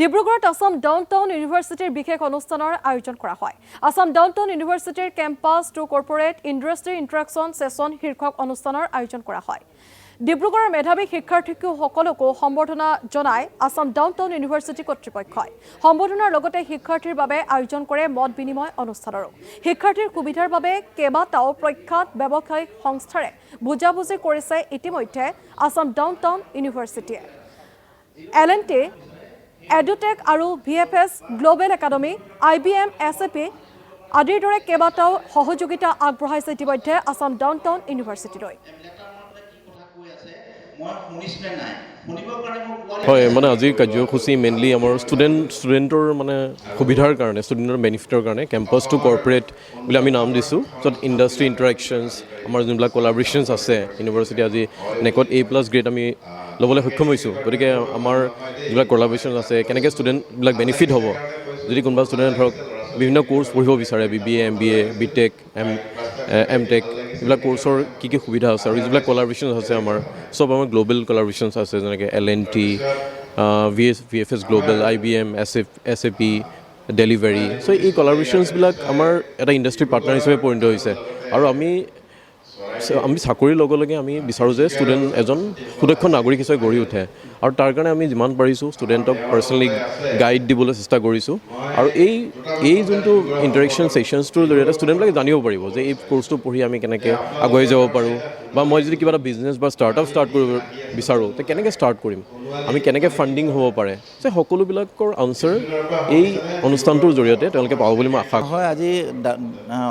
ডিব্ৰুগড়ত আসাম ডাউনটাউন ইউনিভাৰ্চিটিৰ বিশেষ অনুষ্ঠানৰ আয়োজন কৰা হয়। আসাম ডাউনটাউন ইউনিভাৰ্চিটিৰ campus to corporate industry interaction session শীৰ্ষক অনুষ্ঠানৰ আয়োজন কৰা হয়। ডিব্ৰুগড়ৰ মেধাৱী শিক্ষাৰ্থীসকলকো সম্বৰ্ধনা জনাই আসাম ডাউনটাউন ইউনিভাৰ্চিটি কৰ্তৃপক্ষই। সম্বৰ্ধনাৰ লগতে শিক্ষাৰ্থীৰ বাবে আয়োজন কৰে মত বিনিময় অনুষ্ঠানৰো। শিক্ষাৰ্থীৰ সুবিধাৰ বাবে কেইবাটাও প্ৰখ্যাত ব্যৱসায়িক সংস্থাৰে বুজাবুজি কৰিছে ইতিমধ্যে আসাম ডাউনটাউন ইউনিভাৰ্চিটিয়ে। L&T এডুটেক আৰু VFS global academy IBM SAP আদিৰ দৰে কেইবাটাও সহযোগিতা আগবঢ়াইছে ইতিমধ্যে আসাম ডাউনটাউন ইউনিভাৰ্চিটিলৈ। হয় মানে আজিৰ কাৰ্যসূচী মেইনলি আমাৰ ষ্টুডেণ্টৰ মানে সুবিধাৰ কাৰণে ষ্টুডেণ্টৰ বেনিফিটৰ কাৰণে কেম্পাছ টু কৰ্পোৰেট বুলি আমি নাম দিছোঁ, য'ত ইণ্ডাষ্ট্ৰী ইণ্টাৰেকশ্যনছ আমাৰ যোনবিলাক কলাবৰেশ্যনছ আছে ইউনিভাৰ্চিটি আজি নেকত A+ গ্ৰেড আমি ল'বলৈ সক্ষম হৈছোঁ। গতিকে আমাৰ যিবিলাক কলাবৰেশ্যন আছে কেনেকৈ ষ্টুডেণ্টবিলাক বেনিফিট হ'ব, যদি কোনোবা ষ্টুডেণ্ট ধৰক বিভিন্ন কোৰ্চ পঢ়িব বিচাৰে BBA MBA BTech MTech এইবিলাক কোৰ্চৰ কি সুবিধা আছে আৰু যিবিলাক কলাবৰেশ্যনছ আছে আমাৰ চব আমাৰ গ্লোবেল কলাবৰেশ্যনছ আছে, যেনেকৈ L&T VFS global IBM SAP delivery. So' এই কলাবৰেশ্যনছবিলাক আমাৰ এটা ইণ্ডাষ্ট্ৰী পাৰ্টনাৰ হিচাপে পৰিণত হৈছে আৰু আমি চাকৰিৰ লগে লগে আমি বিচাৰোঁ যে ষ্টুডেণ্ট এজন সুদক্ষ নাগৰিক হিচাপে গঢ়ি উঠে আৰু তাৰ কাৰণে আমি যিমান পাৰিছোঁ ষ্টুডেণ্টক পাৰ্চনেলি গাইড দিবলৈ চেষ্টা কৰিছোঁ। আৰু এই যোনটো ইণ্টাৰেকশ্যন ছেশ্যনছটোৰ জৰিয়তে ষ্টুডেণ্টবিলাকে জানিব পাৰিব যে এই কোৰ্চটো পঢ়ি আমি কেনেকৈ আগুৱাই যাব পাৰোঁ, বা মই যদি কিবা এটা বিজনেছ বা ষ্টাৰ্টআপ ষ্টাৰ্ট কৰিব বিচাৰোঁ তে কেনেকৈ ষ্টাৰ্ট কৰিম, আমি কেনেকৈ ফাণ্ডিং হ'ব পাৰে, যে সকলোবিলাকৰ আনচাৰ এই অনুষ্ঠানটোৰ জৰিয়তে তেওঁলোকে পাব বুলি মই আশা হয়। আজি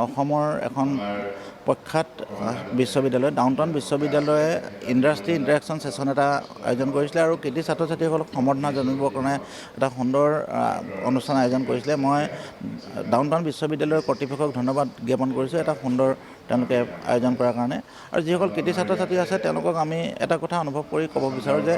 অসমৰ এখন প্ৰখ্যাত বিশ্ববিদ্যালয় ডাউনটাউন বিশ্ববিদ্যালয়ে ইণ্ডাষ্ট্ৰী ইণ্টাৰেকশ্যন ছেছন এটা আয়োজন কৰিছিলে আৰু কৃতি ছাত্ৰ ছাত্ৰীসকলক সম্বৰ্ধনা জনাবৰ কাৰণে এটা সুন্দৰ অনুষ্ঠান আয়োজন কৰিছিলে। মই ডাউনটাউন বিশ্ববিদ্যালয়ৰ কৰ্তৃপক্ষক ধন্যবাদ জ্ঞাপন কৰিছোঁ এটা সুন্দৰ তেওঁলোকে আয়োজন কৰাৰ কাৰণে। আৰু যিসকল কৃতি ছাত্ৰ ছাত্ৰী আছে তেওঁলোকক আমি এটা কথা অনুভৱ কৰি ক'ব বিচাৰোঁ যে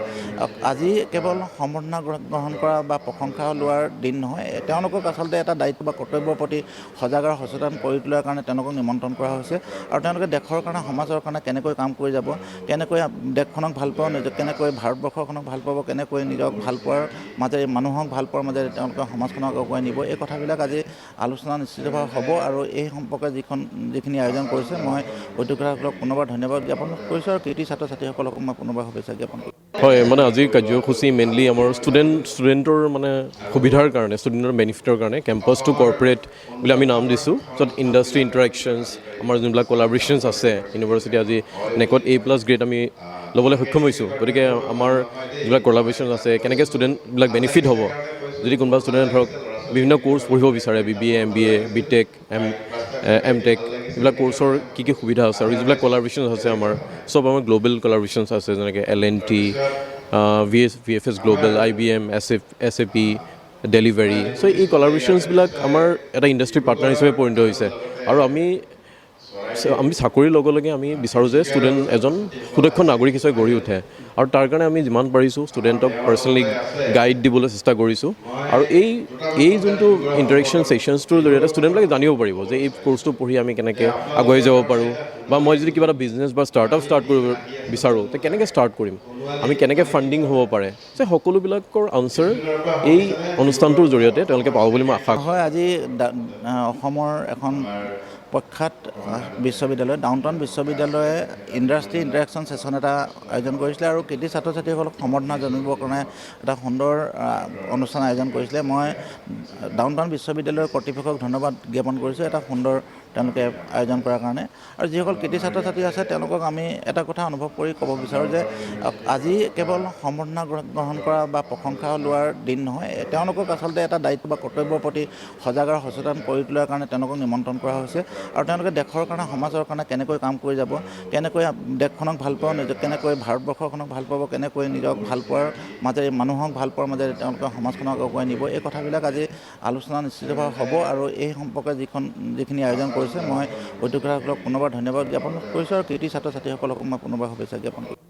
আজি কেৱল সম্বৰ্ধনা গ্ৰহণ কৰা বা প্ৰশংসা লোৱাৰ দিন নহয়, তেওঁলোকক আচলতে এটা দায়িত্ব বা কৰ্তব্যৰ প্ৰতি সজাগ আৰু সচেতন কৰি তোলাৰ কাৰণে তেওঁলোকক নিমন্ত্ৰণ কৰা হৈছে। আৰু তেওঁলোকে দেশৰ কাৰণে সমাজৰ কাৰণে কেনেকৈ কাম কৰি যাব, কেনেকৈ দেশখনক ভাল পাব, কেনেকৈ ভাৰতবৰ্ষখনক ভাল পাব, কেনেকৈ নিজক ভাল পোৱাৰ মাজেৰে মানুহক ভাল পোৱাৰ মাজেৰে তেওঁলোকে সমাজখনক আগুৱাই নিব, এই কথাবিলাক আজি আলোচনা নিশ্চিতভাৱে হ'ব। আৰু এই সম্পৰ্কে যিখিনি আয়োজন কৰিছে মই উদ্যোগীসকলক পুনৰবাৰ ধন্যবাদ জ্ঞাপন কৰিছোঁ আৰু কৃতি ছাত্ৰ ছাত্ৰীসকলকো মই পুনৰবাৰ শুভেচ্ছা জ্ঞাপন কৰিছোঁ। হয় মানে আজিৰ কাৰ্যসূচী মেইনলি আমাৰ ষ্টুডেণ্টৰ মানে সুবিধাৰ কাৰণে ষ্টুডেণ্টৰ বেনিফিটৰ কাৰণে কেম্পাছ টু কৰ্পোৰেট বুলি আমি নাম দিছোঁ, য'ত ইণ্ডাষ্ট্ৰী ইণ্টাৰেকশ্যনছ আমাৰ যোনবিলাক কলাবৰেশ্যনছ আছে ইউনিভাৰ্চিটি আজি নেকত A+ গ্ৰেড আমি ল'বলৈ সক্ষম হৈছোঁ। গতিকে আমাৰ যিবিলাক কলাবৰেশ্যনছ আছে কেনেকৈ ষ্টুডেণ্টবিলাক বেনিফিট হ'ব, যদি কোনোবা ষ্টুডেণ্ট ধৰক বিভিন্ন কোৰ্চ পঢ়িব বিচাৰে BBA MBA BTech MTech এইবিলাক কোৰ্চৰ কি সুবিধা আছে আৰু যিবিলাক কলাবৰেশ্যনছ আছে আমাৰ চব আমাৰ গ্লোবেল কলাবৰেশ্যনছ আছে, যেনেকৈ L&T VFS global IBM SAP delivery. So' এই কলাবৰেশ্যনছবিলাক আমাৰ এটা ইণ্ডাষ্ট্ৰী পাৰ্টনাৰ হিচাপে পৰিণত হৈছে আৰু আমি চাকৰিৰ লগে লগে আমি বিচাৰোঁ যে ষ্টুডেণ্ট এজন সুদক্ষ নাগৰিক হিচাপে গঢ়ি উঠে আৰু তাৰ কাৰণে আমি যিমান পাৰিছোঁ ষ্টুডেণ্টক পাৰ্চনেলি গাইড দিবলৈ চেষ্টা কৰিছোঁ। আৰু এই যোনটো ইণ্টাৰেকশ্যন ছেশ্যনছটোৰ জৰিয়তে ষ্টুডেণ্টবিলাকে জানিব পাৰিব যে এই কোৰ্চটো পঢ়ি আমি কেনেকৈ আগুৱাই যাব পাৰোঁ, বা মই যদি কিবা এটা বিজনেছ বা ষ্টাৰ্টআপ ষ্টাৰ্ট কৰিব বিচাৰোঁ তে কেনেকৈ ষ্টাৰ্ট কৰিম, আমি কেনেকৈ ফাণ্ডিং হ'ব পাৰে, যে সকলোবিলাকৰ আনচাৰ এই অনুষ্ঠানটোৰ জৰিয়তে তেওঁলোকে পাব বুলি মই আশা হয়। আজি অসমৰ এখন প্ৰখ্যাত বিশ্ববিদ্যালয় ডাউনটাউন বিশ্ববিদ্যালয়ে ইণ্ডাষ্ট্ৰী ইণ্টাৰেকশ্যন ছেছন এটা আয়োজন কৰিছিলে আৰু কৃতি ছাত্ৰ ছাত্ৰীসকলক সম্বৰ্ধনা জনাবৰ কাৰণে এটা সুন্দৰ অনুষ্ঠান আয়োজন কৰিছিলে। মই ডাউনটাউন বিশ্ববিদ্যালয়ৰ কৰ্তৃপক্ষক ধন্যবাদ জ্ঞাপন কৰিছোঁ এটা সুন্দৰ তেওঁলোকে আয়োজন কৰাৰ কাৰণে। আৰু যিসকল কৃতি ছাত্ৰ ছাত্ৰী আছে তেওঁলোকক আমি এটা কথা অনুভৱ কৰি ক'ব বিচাৰোঁ যে আজি কেৱল সম্বৰ্ধনা গ্ৰহণ কৰা বা প্ৰশংসা লোৱাৰ দিন নহয়, তেওঁলোকক আচলতে এটা দায়িত্ব বা কৰ্তব্যৰ প্ৰতি সজাগ আৰু সচেতন কৰি তোলাৰ কাৰণে তেওঁলোকক নিমন্ত্ৰণ কৰা হৈছে। আৰু তেওঁলোকে দেশৰ কাৰণে সমাজৰ কাৰণে কেনেকৈ কাম কৰি যাব, কেনেকৈ দেশখনক ভাল পাব, কেনেকৈ ভাৰতবৰ্ষখনক ভাল পাব, কেনেকৈ নিজক ভাল পোৱাৰ মাজেৰে মানুহক ভাল পোৱাৰ মাজেৰে তেওঁলোকে সমাজখনক আগুৱাই নিব, এই কথাবিলাক আজি আলোচনা নিশ্চিতভাৱে হ'ব। আৰু এই সম্পৰ্কে যিখিনি আয়োজন কৰিছে মই উদ্যোগীসকলক পুনৰবাৰ ধন্যবাদ জ্ঞাপন কৰিছোঁ আৰু কৃতি ছাত্ৰ ছাত্ৰীসকলকো মই পুনৰবাৰ শুভেচ্ছা জ্ঞাপন কৰিছোঁ।